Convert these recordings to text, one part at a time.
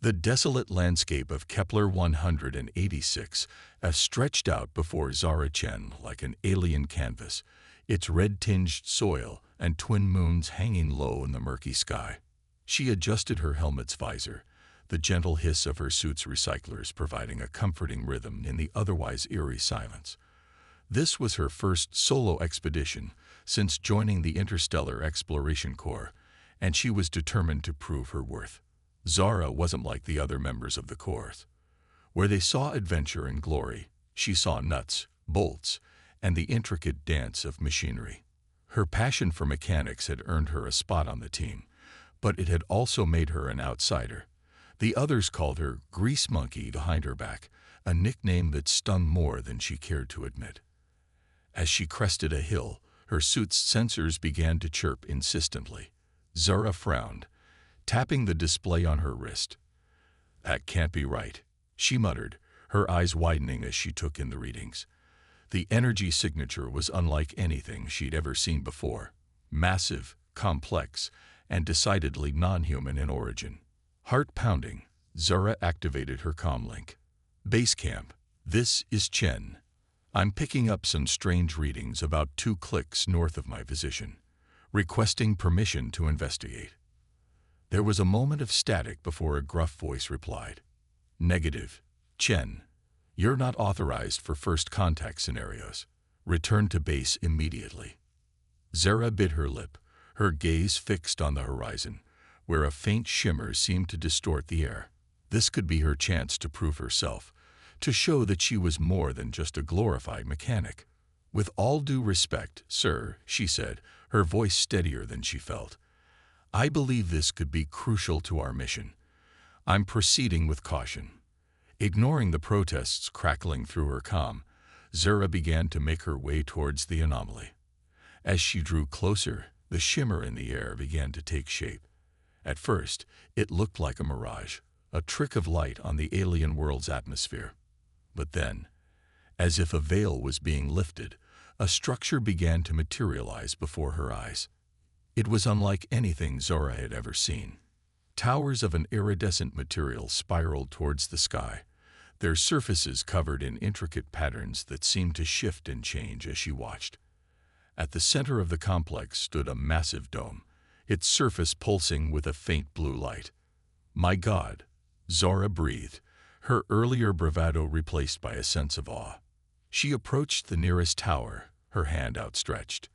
The desolate landscape of Kepler 186 stretched out before Zara Chen like an alien canvas, its red-tinged soil and twin moons hanging low in the murky sky. She adjusted her helmet's visor, the gentle hiss of her suit's recyclers providing a comforting rhythm in the otherwise eerie silence. This was her first solo expedition since joining the Interstellar Exploration Corps, and she was determined to prove her worth. Zara wasn't like the other members of the Corps. Where they saw adventure and glory, she saw nuts, bolts, and the intricate dance of machinery. Her passion for mechanics had earned her a spot on the team, but it had also made her an outsider. The others called her Grease Monkey behind her back, a nickname that stung more than she cared to admit. As she crested a hill, her suit's sensors began to chirp insistently. Zara frowned, tapping the display on her wrist. "That can't be right," she muttered, her eyes widening as she took in the readings. The energy signature was unlike anything she'd ever seen before. Massive, complex, and decidedly non-human in origin. Heart pounding, Zara activated her comlink. "Base camp, this is Chen. I'm picking up some strange readings about 2 clicks north of my position. Requesting permission to investigate." There was a moment of static before a gruff voice replied. "Negative, Chen. You're not authorized for first contact scenarios. Return to base immediately." Zara bit her lip, her gaze fixed on the horizon, where a faint shimmer seemed to distort the air. This could be her chance to prove herself, to show that she was more than just a glorified mechanic. "With all due respect, sir," she said, her voice steadier than she felt, "I believe this could be crucial to our mission. I'm proceeding with caution." Ignoring the protests crackling through her comm, Zara began to make her way towards the anomaly. As she drew closer, the shimmer in the air began to take shape. At first, it looked like a mirage, a trick of light on the alien world's atmosphere. But then, as if a veil was being lifted, a structure began to materialize before her eyes. It was unlike anything Zara had ever seen. Towers of an iridescent material spiraled towards the sky, their surfaces covered in intricate patterns that seemed to shift and change as she watched. At the center of the complex stood a massive dome, its surface pulsing with a faint blue light. "My God," Zara breathed, her earlier bravado replaced by a sense of awe. She approached the nearest tower, her hand outstretched.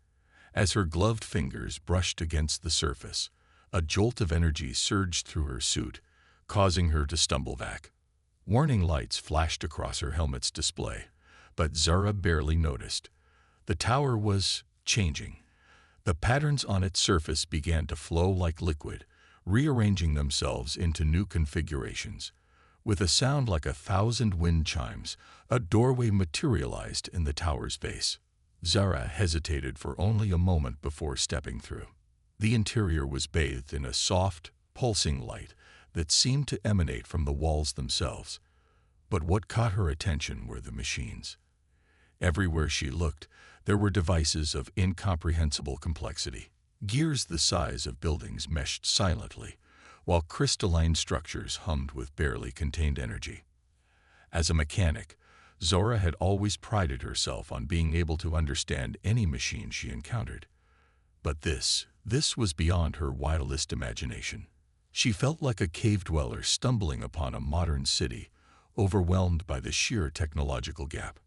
As her gloved fingers brushed against the surface, a jolt of energy surged through her suit, causing her to stumble back. Warning lights flashed across her helmet's display, but Zara barely noticed. The tower was changing. The patterns on its surface began to flow like liquid, rearranging themselves into new configurations. With a sound like 1,000 wind chimes, a doorway materialized in the tower's base. Zara hesitated for only a moment before stepping through. The interior was bathed in a soft, pulsing light that seemed to emanate from the walls themselves. But what caught her attention were the machines. Everywhere she looked, there were devices of incomprehensible complexity. Gears the size of buildings meshed silently, while crystalline structures hummed with barely contained energy. As a mechanic, Zora had always prided herself on being able to understand any machine she encountered. But this was beyond her wildest imagination. She felt like a cave dweller stumbling upon a modern city, overwhelmed by the sheer technological gap.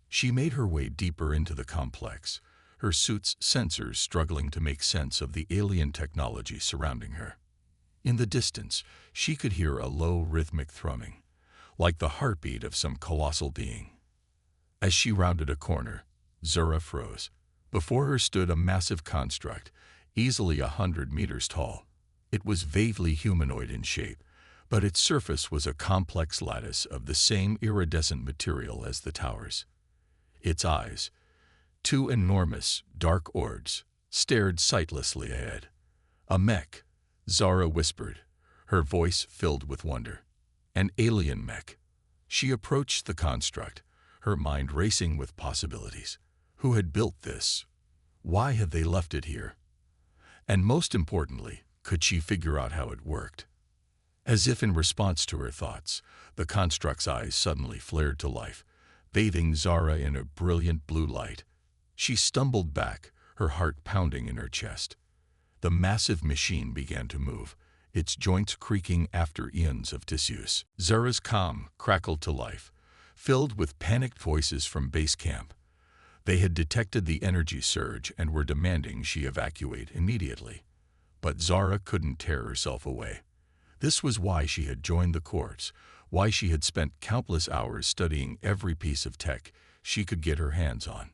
She made her way deeper into the complex, her suit's sensors struggling to make sense of the alien technology surrounding her. In the distance, she could hear a low rhythmic thrumming, like the heartbeat of some colossal being. As she rounded a corner, Zura froze. Before her stood a massive construct, easily 100 meters tall. It was vaguely humanoid in shape, but its surface was a complex lattice of the same iridescent material as the towers. Its eyes, two enormous, dark orbs, stared sightlessly ahead. "A mech," Zara whispered, her voice filled with wonder. "An alien mech." She approached the construct, her mind racing with possibilities. Who had built this? Why had they left it here? And most importantly, could she figure out how it worked? As if in response to her thoughts, the construct's eyes suddenly flared to life, bathing Zara in a brilliant blue light. She stumbled back, her heart pounding in her chest. The massive machine began to move, its joints creaking after eons of disuse. Zara's comm crackled to life, filled with panicked voices from base camp. They had detected the energy surge and were demanding she evacuate immediately. But Zara couldn't tear herself away. This was why she had joined the Corps, why she had spent countless hours studying every piece of tech she could get her hands on.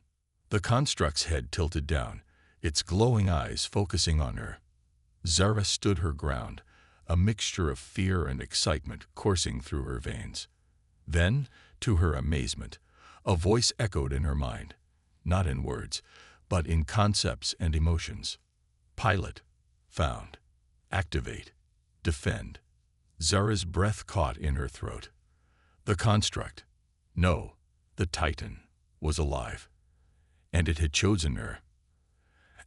The construct's head tilted down, its glowing eyes focusing on her. Zara stood her ground, a mixture of fear and excitement coursing through her veins. Then, to her amazement, a voice echoed in her mind, not in words, but in concepts and emotions. Pilot, found, activate, defend. Zara's breath caught in her throat. The construct, no, the Titan, was alive, and it had chosen her.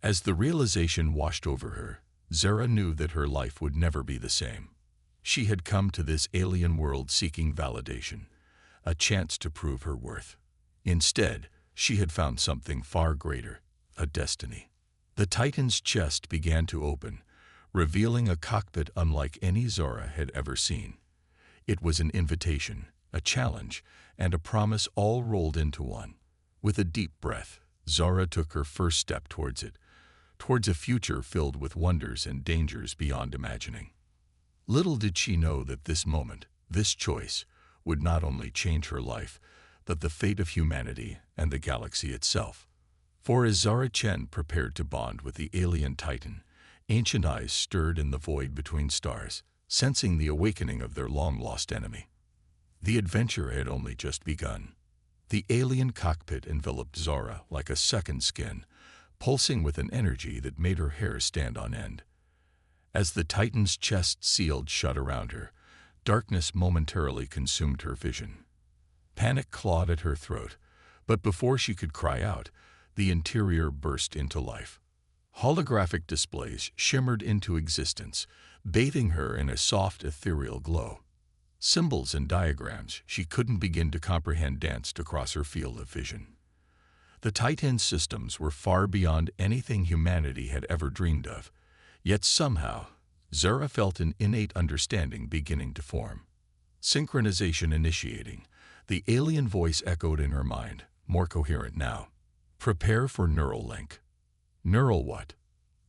As the realization washed over her, Zara knew that her life would never be the same. She had come to this alien world seeking validation, a chance to prove her worth. Instead, she had found something far greater, a destiny. The Titan's chest began to open, revealing a cockpit unlike any Zara had ever seen. It was an invitation, a challenge, and a promise all rolled into one. With a deep breath, Zara took her first step towards it, towards a future filled with wonders and dangers beyond imagining. Little did she know that this moment, this choice, would not only change her life, but the fate of humanity and the galaxy itself. For as Zara Chen prepared to bond with the alien Titan, ancient eyes stirred in the void between stars, sensing the awakening of their long-lost enemy. The adventure had only just begun. The alien cockpit enveloped Zara like a second skin, pulsing with an energy that made her hair stand on end. As the Titan's chest sealed shut around her, darkness momentarily consumed her vision. Panic clawed at her throat, but before she could cry out, the interior burst into life. Holographic displays shimmered into existence, bathing her in a soft, ethereal glow. Symbols and diagrams she couldn't begin to comprehend danced across her field of vision. The Titan's systems were far beyond anything humanity had ever dreamed of, yet somehow, Zara felt an innate understanding beginning to form. Synchronization initiating, the alien voice echoed in her mind, more coherent now. Prepare for neural link. Neural what?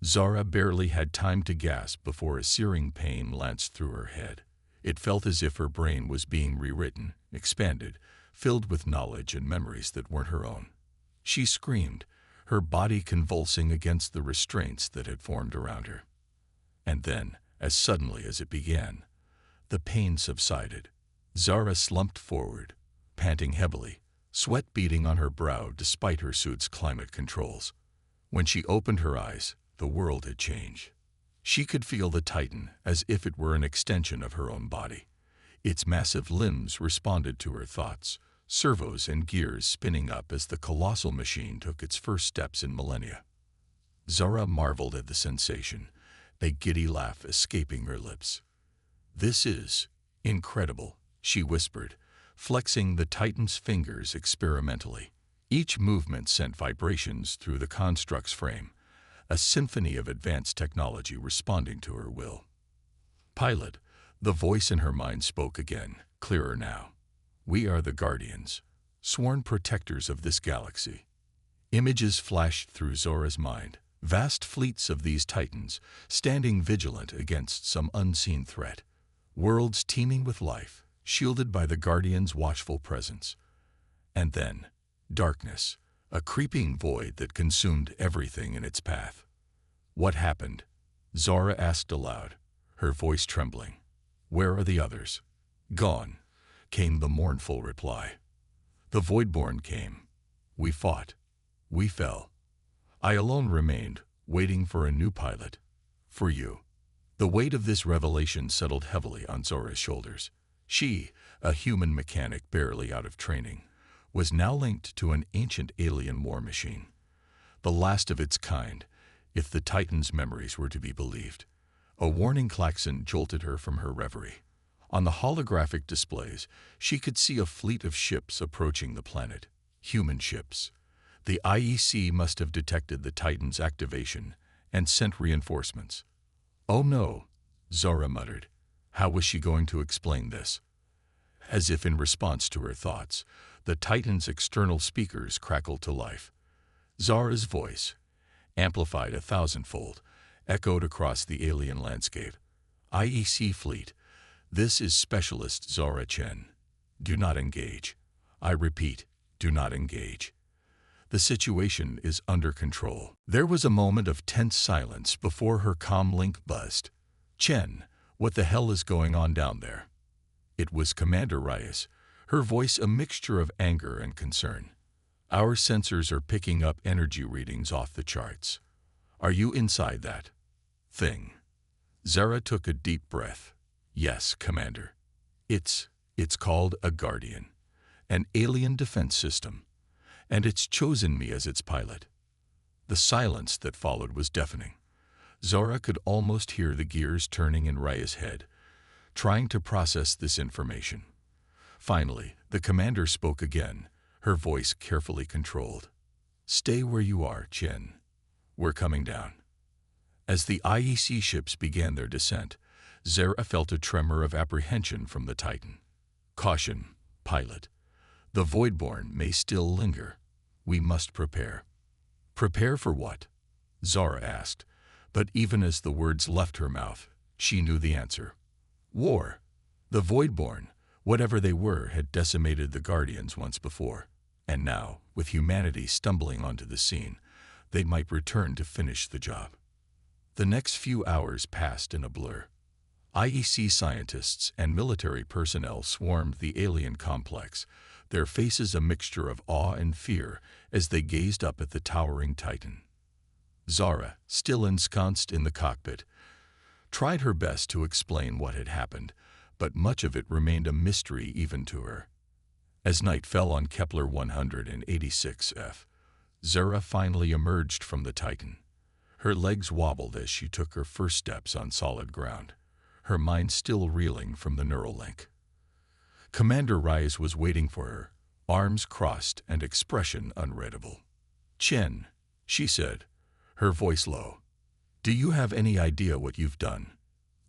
Zara barely had time to gasp before a searing pain lanced through her head. It felt as if her brain was being rewritten, expanded, filled with knowledge and memories that weren't her own. She screamed, her body convulsing against the restraints that had formed around her. And then, as suddenly as it began, the pain subsided. Zara slumped forward, panting heavily, sweat beading on her brow despite her suit's climate controls. When she opened her eyes, the world had changed. She could feel the Titan as if it were an extension of her own body. Its massive limbs responded to her thoughts, servos and gears spinning up as the colossal machine took its first steps in millennia. Zara marveled at the sensation, a giddy laugh escaping her lips. "This is incredible," she whispered, flexing the Titan's fingers experimentally. Each movement sent vibrations through the construct's frame, a symphony of advanced technology responding to her will. "Pilot," the voice in her mind spoke again, clearer now. "We are the Guardians, sworn protectors of this galaxy." Images flashed through Zora's mind, vast fleets of these Titans, standing vigilant against some unseen threat. Worlds teeming with life, shielded by the Guardians' watchful presence. And then, darkness, a creeping void that consumed everything in its path. "What happened?" Zora asked aloud, her voice trembling. "Where are the others?" "Gone," came the mournful reply. "The Voidborn came. We fought. We fell. I alone remained, waiting for a new pilot. For you." The weight of this revelation settled heavily on Zora's shoulders. She, a human mechanic barely out of training, was now linked to an ancient alien war machine. The last of its kind, if the Titan's memories were to be believed. A warning klaxon jolted her from her reverie. On the holographic displays, she could see a fleet of ships approaching the planet. Human ships. The IEC must have detected the Titan's activation and sent reinforcements. "Oh no," Zara muttered. How was she going to explain this? As if in response to her thoughts, the Titan's external speakers crackled to life. Zara's voice, amplified 1,000-fold, echoed across the alien landscape. "IEC fleet, this is Specialist Zara Chen. Do not engage. I repeat, do not engage. The situation is under control." There was a moment of tense silence before her comm link buzzed. "Chen, what the hell is going on down there?" It was Commander Reyes, her voice a mixture of anger and concern. "Our sensors are picking up energy readings off the charts. Are you inside that thing?" Zara took a deep breath. "Yes, Commander. It's called a Guardian, an alien defense system, and it's chosen me as its pilot." The silence that followed was deafening. Zara could almost hear the gears turning in Reyes' head, trying to process this information. Finally, the commander spoke again, her voice carefully controlled. "Stay where you are, Chen. We're coming down." As the IEC ships began their descent, Zara felt a tremor of apprehension from the Titan. "Caution, pilot. The Voidborn may still linger. We must prepare." "Prepare for what?" Zara asked, but even as the words left her mouth, she knew the answer. War. The Voidborn, whatever they were, had decimated the Guardians once before, and now, with humanity stumbling onto the scene, they might return to finish the job. The next few hours passed in a blur. IEC scientists and military personnel swarmed the alien complex, their faces a mixture of awe and fear as they gazed up at the towering Titan. Zara, still ensconced in the cockpit, tried her best to explain what had happened, but much of it remained a mystery even to her. As night fell on Kepler 186f, Zara finally emerged from the Titan. Her legs wobbled as she took her first steps on solid ground, her mind still reeling from the neural link. Commander Reyes was waiting for her, arms crossed and expression unreadable. "Chen," she said, her voice low. "Do you have any idea what you've done?"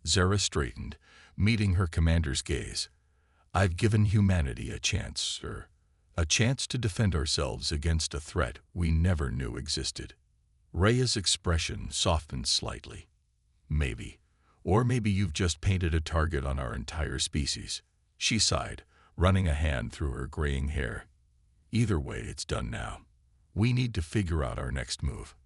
Zara straightened, meeting her commander's gaze. "I've given humanity a chance, sir. A chance to defend ourselves against a threat we never knew existed." Reyes' expression softened slightly. "Maybe. Or maybe you've just painted a target on our entire species." She sighed, running a hand through her graying hair. "Either way, it's done now. We need to figure out our next move."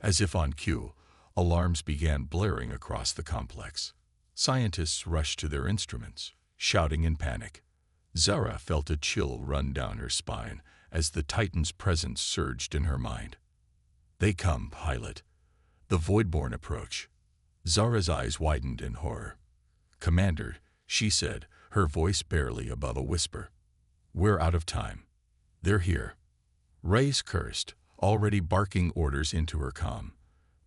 As if on cue, alarms began blaring across the complex. Scientists rushed to their instruments, shouting in panic. Zara felt a chill run down her spine as the Titan's presence surged in her mind. "They come, pilot. The Voidborn approach." Zara's eyes widened in horror. "Commander," she said, her voice barely above a whisper. "We're out of time. They're here." Reyes cursed, already barking orders into her comm.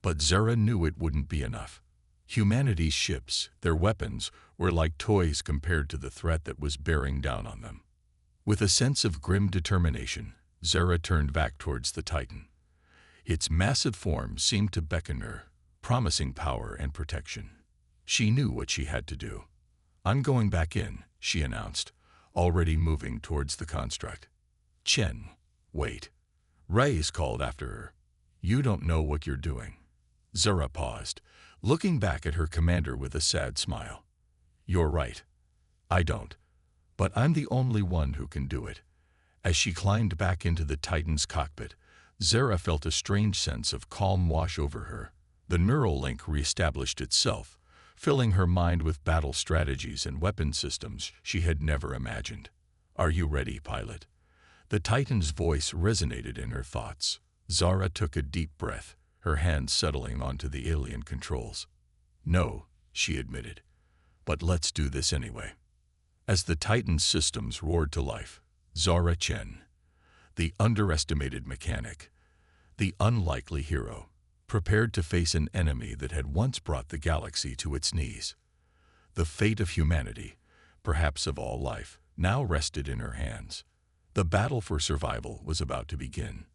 But Zara knew it wouldn't be enough. Humanity's ships, their weapons, were like toys compared to the threat that was bearing down on them. With a sense of grim determination, Zara turned back towards the Titan. Its massive form seemed to beckon her, promising power and protection. She knew what she had to do. "I'm going back in," she announced, already moving towards the construct. "Chen, wait." Reyes called after her. "You don't know what you're doing." Zara paused, looking back at her commander with a sad smile. "You're right. I don't. But I'm the only one who can do it." As she climbed back into the Titan's cockpit, Zara felt a strange sense of calm wash over her. The neural link reestablished itself, filling her mind with battle strategies and weapon systems she had never imagined. "Are you ready, pilot?" The Titan's voice resonated in her thoughts. Zara took a deep breath, her hands settling onto the alien controls. "No," she admitted, "but let's do this anyway." As the Titan's systems roared to life, Zara Chen, the underestimated mechanic, the unlikely hero, prepared to face an enemy that had once brought the galaxy to its knees. The fate of humanity, perhaps of all life, now rested in her hands. The battle for survival was about to begin.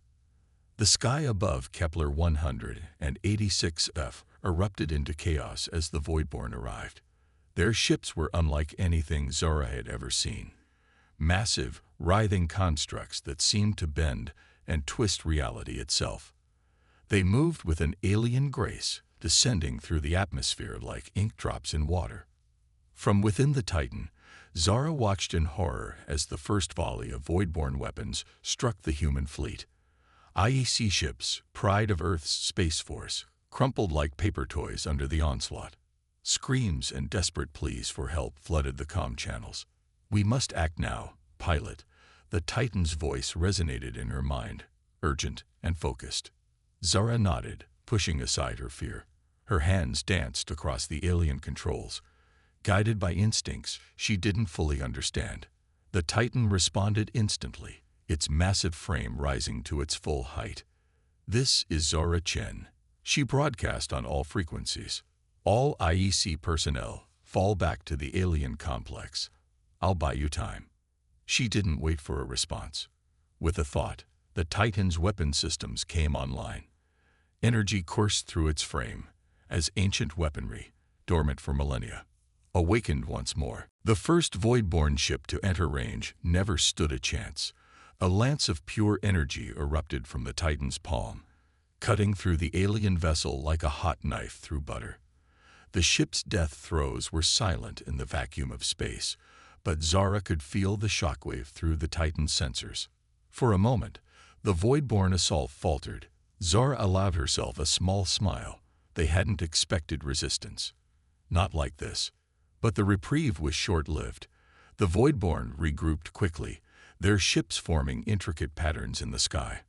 The sky above Kepler 186f erupted into chaos as the Voidborn arrived. Their ships were unlike anything Zara had ever seen. Massive, writhing constructs that seemed to bend and twist reality itself. They moved with an alien grace, descending through the atmosphere like ink drops in water. From within the Titan, Zara watched in horror as the first volley of Voidborn weapons struck the human fleet. IEC ships, pride of Earth's space force, crumpled like paper toys under the onslaught. Screams and desperate pleas for help flooded the comm channels. "We must act now, pilot." The Titan's voice resonated in her mind, urgent and focused. Zara nodded, pushing aside her fear. Her hands danced across the alien controls. Guided by instincts she didn't fully understand, the Titan responded instantly, its massive frame rising to its full height. "This is Zara Chen." She broadcast on all frequencies. "All IEC personnel, fall back to the alien complex. I'll buy you time." She didn't wait for a response. With a thought, the Titan's weapon systems came online. Energy coursed through its frame, as ancient weaponry, dormant for millennia, awakened once more. The first Voidborn ship to enter range never stood a chance. A lance of pure energy erupted from the Titan's palm, cutting through the alien vessel like a hot knife through butter. The ship's death throes were silent in the vacuum of space, but Zara could feel the shockwave through the Titan's sensors. For a moment, the Voidborn assault faltered. Zara allowed herself a small smile. They hadn't expected resistance. Not like this. But the reprieve was short-lived. The Voidborn regrouped quickly, their ships forming intricate patterns in the sky.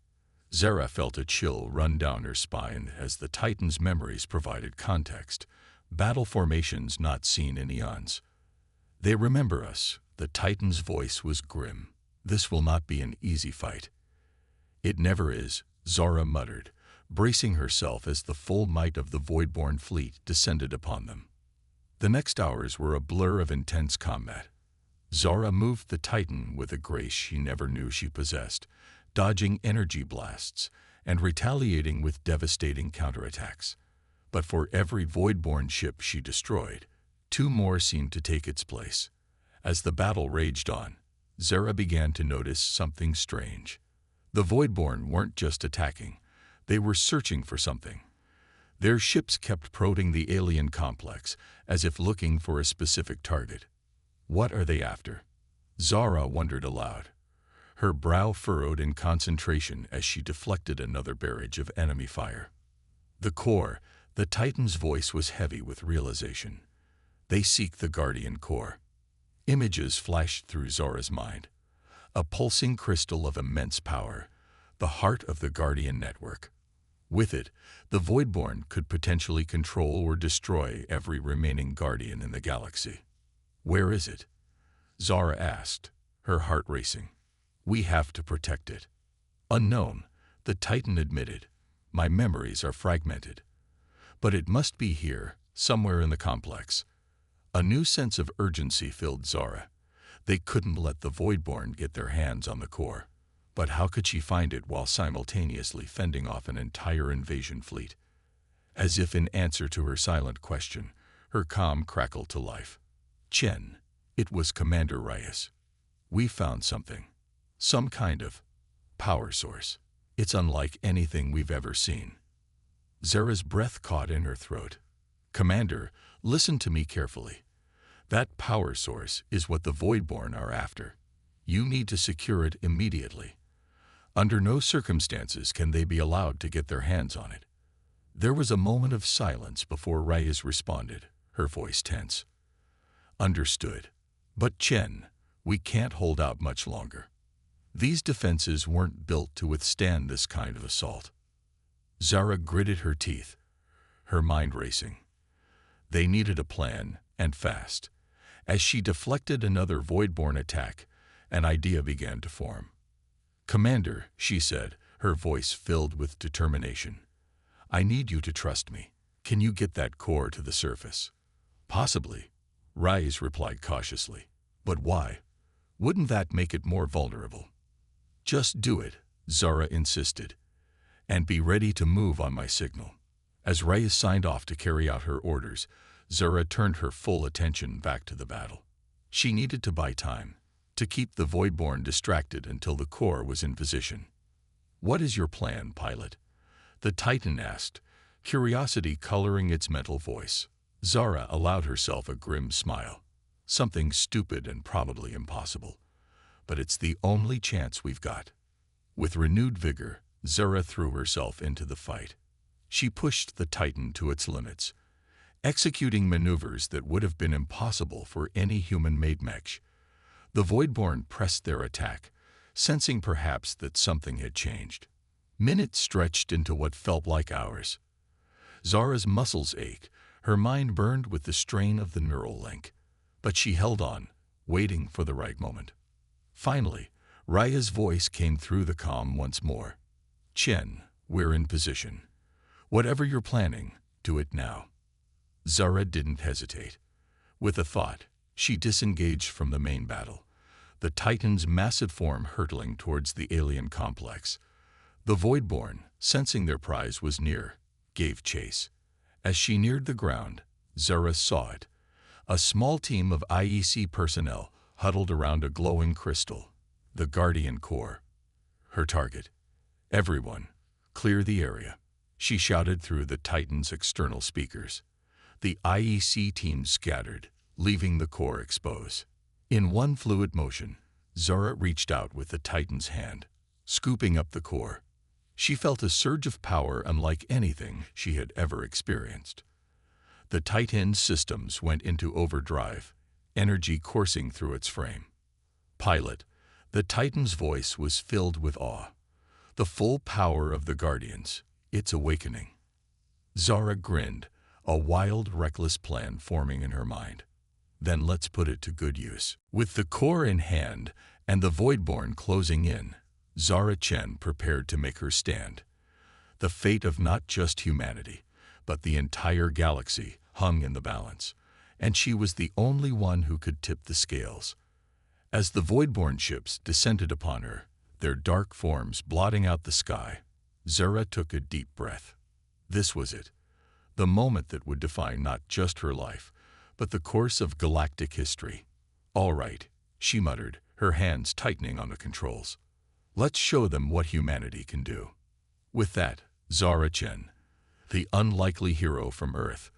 Zara felt a chill run down her spine as the Titan's memories provided context, battle formations not seen in eons. "They remember us." The Titan's voice was grim. "This will not be an easy fight." "It never is," Zara muttered, bracing herself as the full might of the Voidborn fleet descended upon them. The next hours were a blur of intense combat. Zara moved the Titan with a grace she never knew she possessed, dodging energy blasts and retaliating with devastating counterattacks. But for every Voidborn ship she destroyed, two more seemed to take its place. As the battle raged on, Zara began to notice something strange. The Voidborn weren't just attacking, they were searching for something. Their ships kept prodding the alien complex, as if looking for a specific target. What are they after? Zara wondered aloud, her brow furrowed in concentration as she deflected another barrage of enemy fire. The core, the Titan's voice was heavy with realization. They seek the Guardian core. Images flashed through Zara's mind. A pulsing crystal of immense power, the heart of the Guardian network. With it, the Voidborn could potentially control or destroy every remaining Guardian in the galaxy. "Where is it?" Zara asked, her heart racing. "We have to protect it." "Unknown," the Titan admitted. "My memories are fragmented. But it must be here, somewhere in the complex." A new sense of urgency filled Zara. They couldn't let the Voidborn get their hands on the core. But how could she find it while simultaneously fending off an entire invasion fleet? As if in answer to her silent question, her comm crackled to life. "Chen," it was Commander Reyes. "We found something. Some kind of power source. It's unlike anything we've ever seen." Zara's breath caught in her throat. "Commander, listen to me carefully. That power source is what the Voidborn are after. You need to secure it immediately. Under no circumstances can they be allowed to get their hands on it." There was a moment of silence before Reyes responded, her voice tense. "Understood. But Chen, we can't hold out much longer. These defenses weren't built to withstand this kind of assault." Zara gritted her teeth, her mind racing. They needed a plan, and fast. As she deflected another Voidborn attack, an idea began to form. "Commander," she said, her voice filled with determination. "I need you to trust me. Can you get that core to the surface?" "Possibly," Reyes replied cautiously. But why? Wouldn't that make it more vulnerable? Just do it, Zara insisted, and be ready to move on my signal. As Reyes signed off to carry out her orders, Zara turned her full attention back to the battle. She needed to buy time, to keep the Voidborn distracted until the core was in position. "What is your plan, pilot?" the Titan asked, curiosity coloring its mental voice. Zara allowed herself a grim smile. "Something stupid and probably impossible. But it's the only chance we've got." With renewed vigor, Zara threw herself into the fight. She pushed the Titan to its limits, executing maneuvers that would have been impossible for any human-made mech. The Voidborn pressed their attack, sensing perhaps that something had changed. Minutes stretched into what felt like hours. Zara's muscles ached, her mind burned with the strain of the neural link. But she held on, waiting for the right moment. Finally, Raya's voice came through the comm once more. "Chen, we're in position. Whatever you're planning, do it now." Zara didn't hesitate. With a thought, she disengaged from the main battle, the Titan's massive form hurtling towards the alien complex. The Voidborn, sensing their prize was near, gave chase. As she neared the ground, Zara saw it. A small team of IEC personnel huddled around a glowing crystal, the Guardian Core. Her target. "Everyone, clear the area," she shouted through the Titan's external speakers. The IEC team scattered, leaving the core exposed. In one fluid motion, Zara reached out with the Titan's hand, scooping up the core. She felt a surge of power unlike anything she had ever experienced. The Titan's systems went into overdrive, energy coursing through its frame. "Pilot," the Titan's voice was filled with awe. "The full power of the Guardians, it's awakening." Zara grinned, a wild, reckless plan forming in her mind. "Then let's put it to good use." With the core in hand and the Voidborn closing in, Zara Chen prepared to make her stand. The fate of not just humanity, but the entire galaxy hung in the balance, and she was the only one who could tip the scales. As the Voidborn ships descended upon her, their dark forms blotting out the sky, Zara took a deep breath. This was it, the moment that would define not just her life, but the course of galactic history. "All right," she muttered, her hands tightening on the controls. "Let's show them what humanity can do." With that, Zara Chen, the unlikely hero from Earth,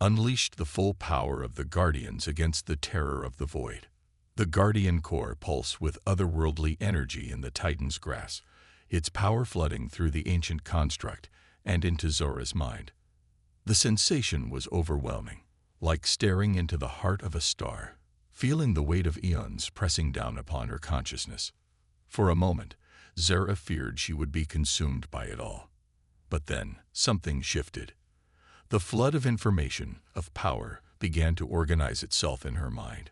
unleashed the full power of the Guardians against the terror of the Void. The Guardian Core pulsed with otherworldly energy in the Titan's grasp, its power flooding through the ancient construct and into Zara's mind. The sensation was overwhelming, like staring into the heart of a star, feeling the weight of eons pressing down upon her consciousness. For a moment, Zara feared she would be consumed by it all. But then, something shifted. The flood of information, of power, began to organize itself in her mind.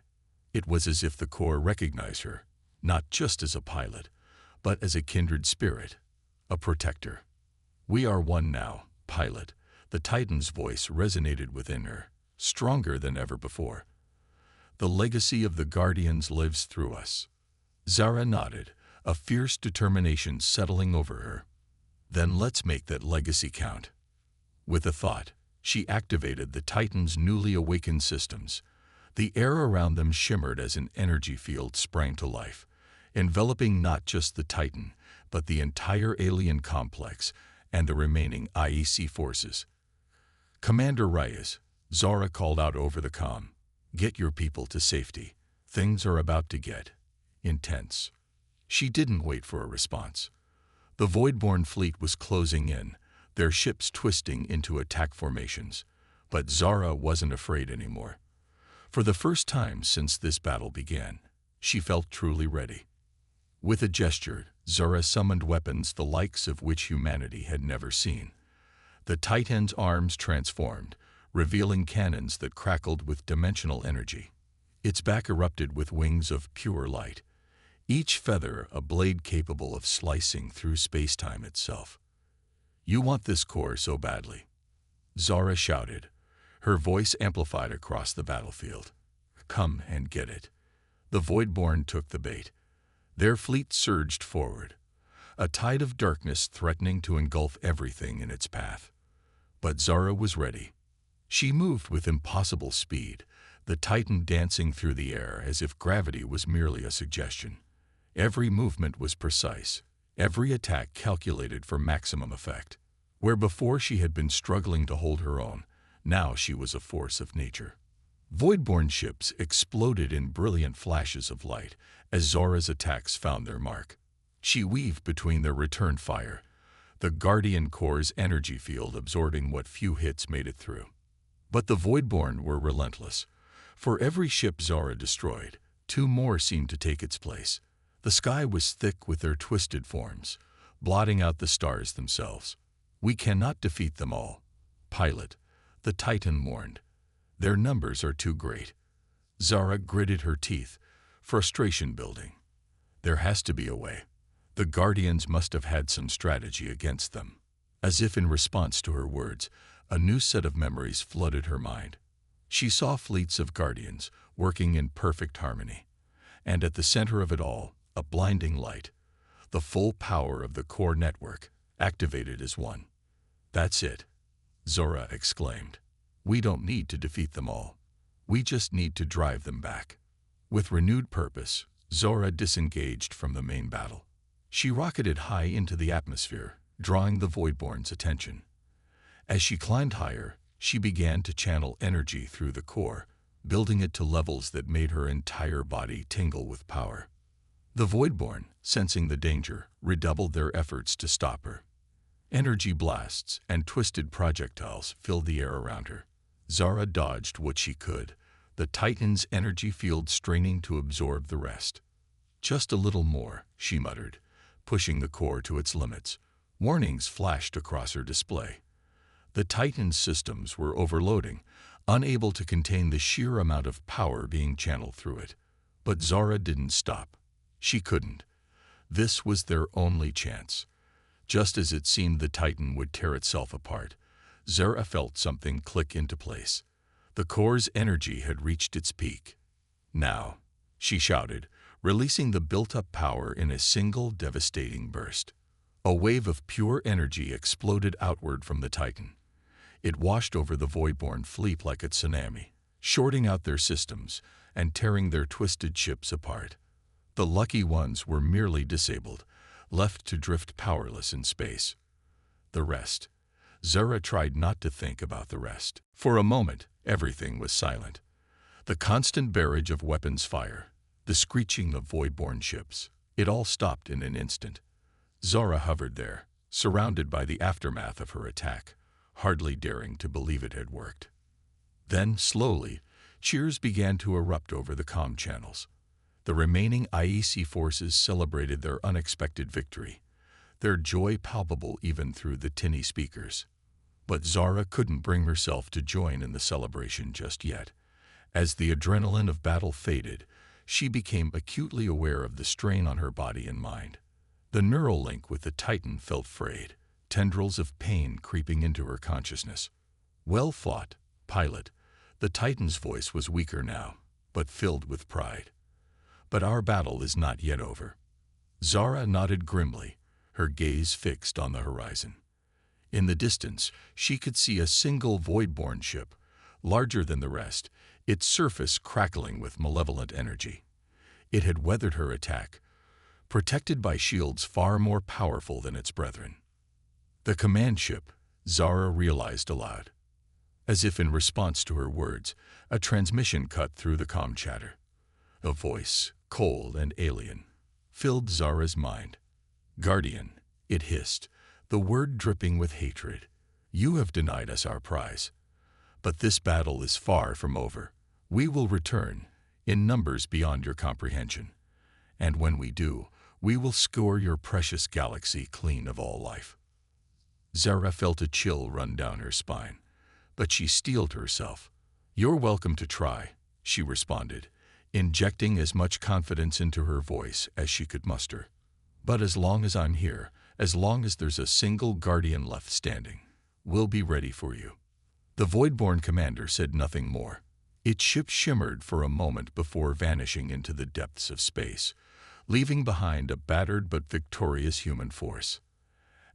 It was as if the core recognized her, not just as a pilot, but as a kindred spirit, a protector. "We are one now, pilot." The Titan's voice resonated within her, stronger than ever before. "The legacy of the Guardians lives through us." Zara nodded, a fierce determination settling over her. "Then let's make that legacy count." With a thought, she activated the Titan's newly awakened systems. The air around them shimmered as an energy field sprang to life, enveloping not just the Titan, but the entire alien complex and the remaining IEC forces. "Commander Reyes," Zara called out over the comm, "get your people to safety. Things are about to get intense." She didn't wait for a response. The Voidborn fleet was closing in, their ships twisting into attack formations. But Zara wasn't afraid anymore. For the first time since this battle began, she felt truly ready. With a gesture, Zara summoned weapons the likes of which humanity had never seen. The Titan's arms transformed, revealing cannons that crackled with dimensional energy. Its back erupted with wings of pure light, each feather a blade capable of slicing through space-time itself. "You want this core so badly," Zara shouted, her voice amplified across the battlefield. "Come and get it." The Voidborn took the bait. Their fleet surged forward, a tide of darkness threatening to engulf everything in its path. But Zara was ready. She moved with impossible speed, the Titan dancing through the air as if gravity was merely a suggestion. Every movement was precise, every attack calculated for maximum effect. Where before she had been struggling to hold her own, now she was a force of nature. Voidborn ships exploded in brilliant flashes of light as Zora's attacks found their mark. She weaved between their return fire, the Guardian Core's energy field absorbing what few hits made it through. But the Voidborn were relentless. For every ship Zora destroyed, two more seemed to take its place. The sky was thick with their twisted forms, blotting out the stars themselves. "We cannot defeat them all," Pilot, the Titan, warned. "Their numbers are too great." Zara gritted her teeth, frustration building. There has to be a way. The Guardians must have had some strategy against them. As if in response to her words, a new set of memories flooded her mind. She saw fleets of Guardians working in perfect harmony. And at the center of it all, a blinding light. The full power of the core network, activated as one. "That's it," Zora exclaimed. "We don't need to defeat them all. We just need to drive them back." With renewed purpose, Zora disengaged from the main battle. She rocketed high into the atmosphere, drawing the Voidborn's attention. As she climbed higher, she began to channel energy through the core, building it to levels that made her entire body tingle with power. The Voidborn, sensing the danger, redoubled their efforts to stop her. Energy blasts and twisted projectiles filled the air around her. Zara dodged what she could, the Titan's energy field straining to absorb the rest. "Just a little more," she muttered, pushing the core to its limits. Warnings flashed across her display. The Titan's systems were overloading, unable to contain the sheer amount of power being channeled through it. But Zara didn't stop. She couldn't. This was their only chance. Just as it seemed the Titan would tear itself apart, Zara felt something click into place. The core's energy had reached its peak. "Now," she shouted, releasing the built-up power in a single devastating burst. A wave of pure energy exploded outward from the Titan. It washed over the Voidborn fleet like a tsunami, shorting out their systems and tearing their twisted ships apart. The lucky ones were merely disabled, left to drift powerless in space. The rest. Zara tried not to think about the rest. For a moment, everything was silent. The constant barrage of weapons fire, the screeching of Voidborn ships, it all stopped in an instant. Zara hovered there, surrounded by the aftermath of her attack, hardly daring to believe it had worked. Then, slowly, cheers began to erupt over the comm channels. The remaining IEC forces celebrated their unexpected victory, their joy palpable even through the tinny speakers. But Zara couldn't bring herself to join in the celebration just yet. As the adrenaline of battle faded, she became acutely aware of the strain on her body and mind. The neural link with the Titan felt frayed, tendrils of pain creeping into her consciousness. "Well fought, Pilot." The Titan's voice was weaker now, but filled with pride. "But our battle is not yet over." Zara nodded grimly, her gaze fixed on the horizon. In the distance, she could see a single Voidborn ship, larger than the rest, its surface crackling with malevolent energy. It had weathered her attack, protected by shields far more powerful than its brethren. "The command ship," Zara realized aloud. As if in response to her words, a transmission cut through the comm chatter. A voice, cold and alien, filled Zara's mind. "Guardian," it hissed, the word dripping with hatred. "You have denied us our prize. But this battle is far from over. We will return, in numbers beyond your comprehension. And when we do, we will scour your precious galaxy clean of all life." Zara felt a chill run down her spine, but she steeled herself. "You're welcome to try," she responded, injecting as much confidence into her voice as she could muster. "But as long as I'm here, as long as there's a single Guardian left standing, we'll be ready for you." The Voidborn commander said nothing more. Its ship shimmered for a moment before vanishing into the depths of space, leaving behind a battered but victorious human force.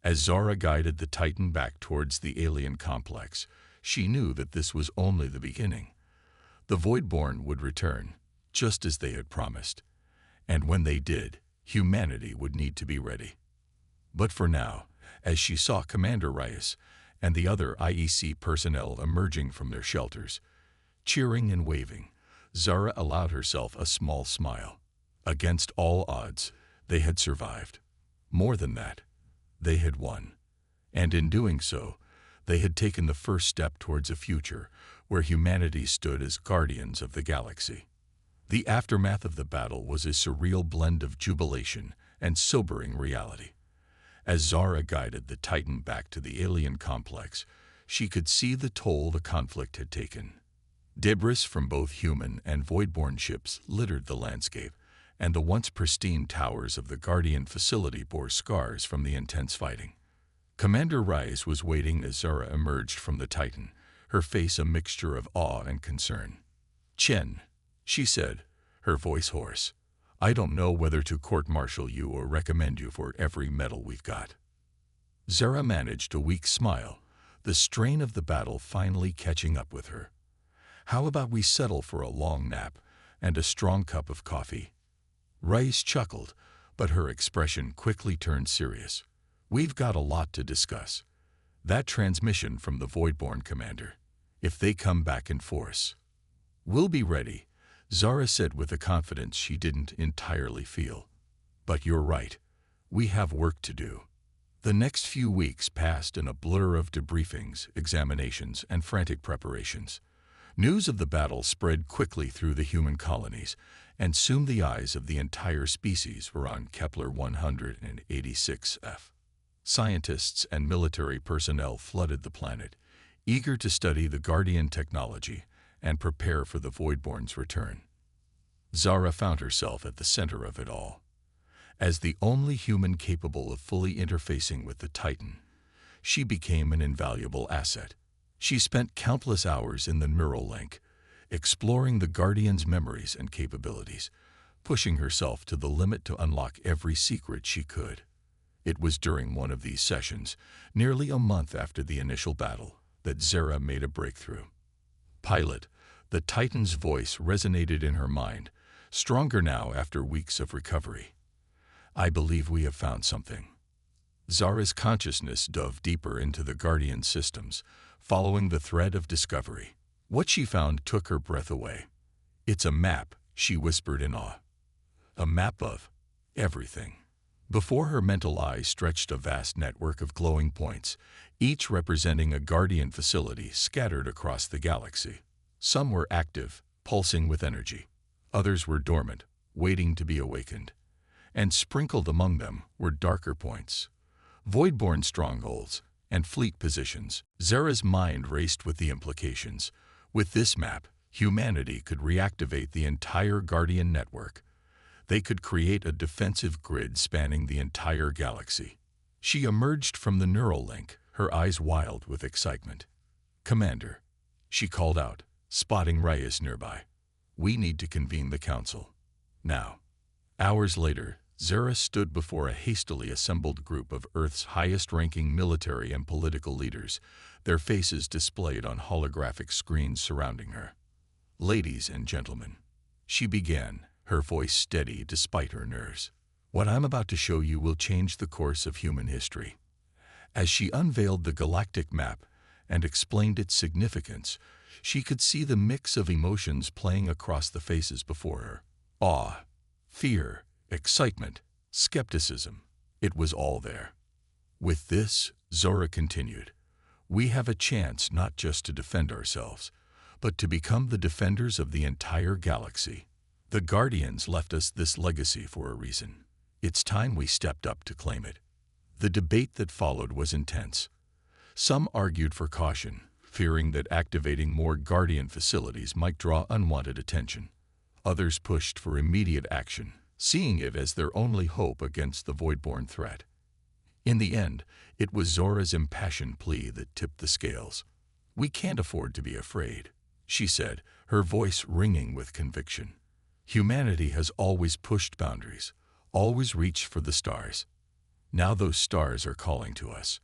As Zara guided the Titan back towards the alien complex, she knew that this was only the beginning. The Voidborn would return, just as they had promised, and when they did, humanity would need to be ready. But for now, as she saw Commander Reyes and the other IEC personnel emerging from their shelters, cheering and waving, Zara allowed herself a small smile. Against all odds, they had survived. More than that, they had won. And in doing so, they had taken the first step towards a future where humanity stood as guardians of the galaxy. The aftermath of the battle was a surreal blend of jubilation and sobering reality. As Zara guided the Titan back to the alien complex, she could see the toll the conflict had taken. Debris from both human and Voidborn ships littered the landscape, and the once pristine towers of the Guardian facility bore scars from the intense fighting. Commander Reyes was waiting as Zara emerged from the Titan, her face a mixture of awe and concern. "Chen," she said, her voice hoarse, "I don't know whether to court-martial you or recommend you for every medal we've got." Zara managed a weak smile, the strain of the battle finally catching up with her. "How about we settle for a long nap and a strong cup of coffee?" Reyes chuckled, but her expression quickly turned serious. "We've got a lot to discuss. That transmission from the Voidborn commander. If they come back in force." "We'll be ready," Zara said with a confidence she didn't entirely feel. "But you're right. We have work to do." The next few weeks passed in a blur of debriefings, examinations, and frantic preparations. News of the battle spread quickly through the human colonies, and soon the eyes of the entire species were on Kepler 186f. Scientists and military personnel flooded the planet, eager to study the Guardian technology and prepare for the Voidborn's return. Zara found herself at the center of it all. As the only human capable of fully interfacing with the Titan, she became an invaluable asset. She spent countless hours in the neural link, exploring the Guardian's memories and capabilities, pushing herself to the limit to unlock every secret she could. It was during one of these sessions, nearly a month after the initial battle, that Zara made a breakthrough. "Pilot," the Titan's voice resonated in her mind, stronger now after weeks of recovery. "I believe we have found something." Zara's consciousness dove deeper into the Guardian systems, following the thread of discovery. What she found took her breath away. "It's a map," she whispered in awe. "A map of everything." Before her mental eye stretched a vast network of glowing points, each representing a Guardian facility scattered across the galaxy. Some were active, pulsing with energy. Others were dormant, waiting to be awakened. And sprinkled among them were darker points, Voidborn strongholds, and fleet positions. Zara's mind raced with the implications. With this map, humanity could reactivate the entire Guardian network. They could create a defensive grid spanning the entire galaxy. She emerged from the neural link, her eyes wild with excitement. "Commander," she called out, spotting Reyes nearby. "We need to convene the council. Now." Hours later, Zara stood before a hastily assembled group of Earth's highest-ranking military and political leaders, their faces displayed on holographic screens surrounding her. "Ladies and gentlemen," she began, her voice steady despite her nerves, "what I'm about to show you will change the course of human history." As she unveiled the galactic map and explained its significance, she could see the mix of emotions playing across the faces before her. Awe, fear, excitement, skepticism. It was all there. "With this," Zora continued, "we have a chance not just to defend ourselves, but to become the defenders of the entire galaxy. The Guardians left us this legacy for a reason. It's time we stepped up to claim it." The debate that followed was intense. Some argued for caution, fearing that activating more Guardian facilities might draw unwanted attention. Others pushed for immediate action, seeing it as their only hope against the Voidborn threat. In the end, it was Zora's impassioned plea that tipped the scales. "We can't afford to be afraid," she said, her voice ringing with conviction. Humanity has always pushed boundaries, always reached for the stars. Now those stars are calling to us,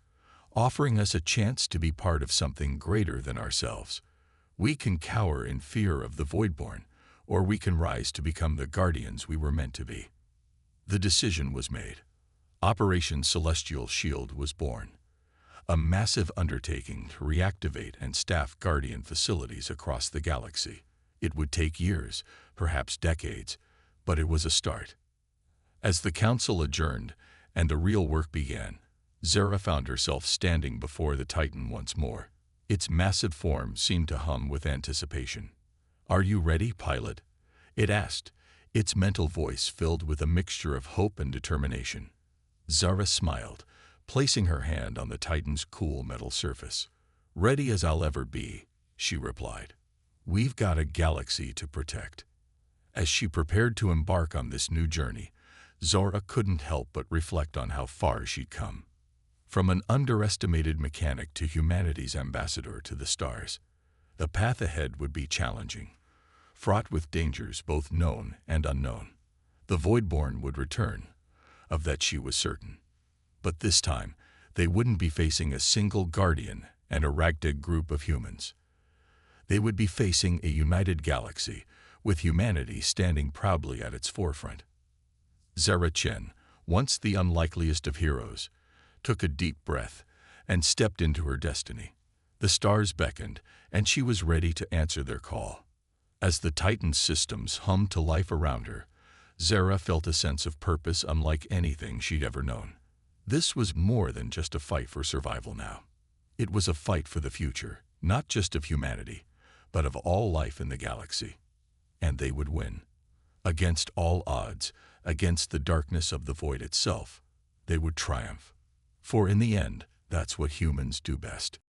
offering us a chance to be part of something greater than ourselves. We can cower in fear of the Voidborn, or we can rise to become the guardians we were meant to be. The decision was made. Operation Celestial Shield was born, a massive undertaking to reactivate and staff Guardian facilities across the galaxy. It would take years, perhaps decades, but it was a start. As the council adjourned and the real work began, Zara found herself standing before the Titan once more. Its massive form seemed to hum with anticipation. "Are you ready, pilot?" it asked, its mental voice filled with a mixture of hope and determination. Zara smiled, placing her hand on the Titan's cool metal surface. "Ready as I'll ever be," she replied. "We've got a galaxy to protect." As she prepared to embark on this new journey, Zara couldn't help but reflect on how far she'd come. From an underestimated mechanic to humanity's ambassador to the stars, the path ahead would be challenging, fraught with dangers both known and unknown. The Voidborn would return, of that she was certain. But this time, they wouldn't be facing a single guardian and a ragtag group of humans. They would be facing a united galaxy, with humanity standing proudly at its forefront. Zara Chen, once the unlikeliest of heroes, took a deep breath and stepped into her destiny. The stars beckoned, and she was ready to answer their call. As the Titan's systems hummed to life around her, Zara felt a sense of purpose unlike anything she'd ever known. This was more than just a fight for survival now. It was a fight for the future, not just of humanity, but of all life in the galaxy. And they would win. Against all odds, against the darkness of the void itself, they would triumph. For in the end, that's what humans do best.